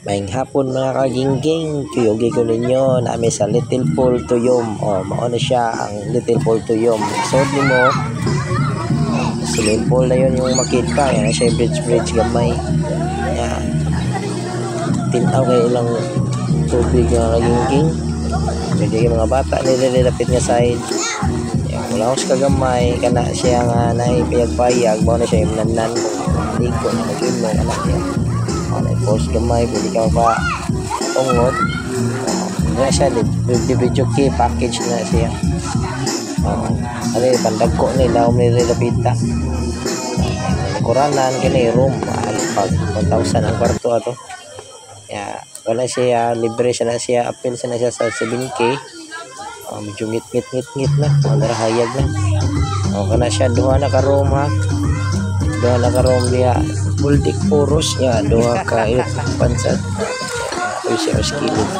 Maayong hapon mga kagingging, kuyugi ko ninyo namin sa Little Pool Tuyom. Mao na siya ang Little Pool Tuyom. Isod mo, swimming pool na yun yung makita. Yan na siya bridge gamay. Yan. Tinaw kayo ilang tubig mga kagingging. Pwede yung mga bata nililapit nga side. Yan, wala ko sa kagamay, kana siya nga naipayag-payag. Mao na siya yung nanan kung ligo na mag-imong anak niya. Post gamay, pwede ka pa tungot. Wala siya, video key package na siya. Ano yung pandagko nila, nilapita. Kuranan, kini room, pag 1,000 ang kwarto ato. Wala siya, libre siya na siya, appeal siya na siya sa 7K. Medyo ngit na, madarahayag na. Kana siya, duha na ka room ha. Duha na ka room niya. Multik puros niya, duha ka pansat. Ito siya skillet.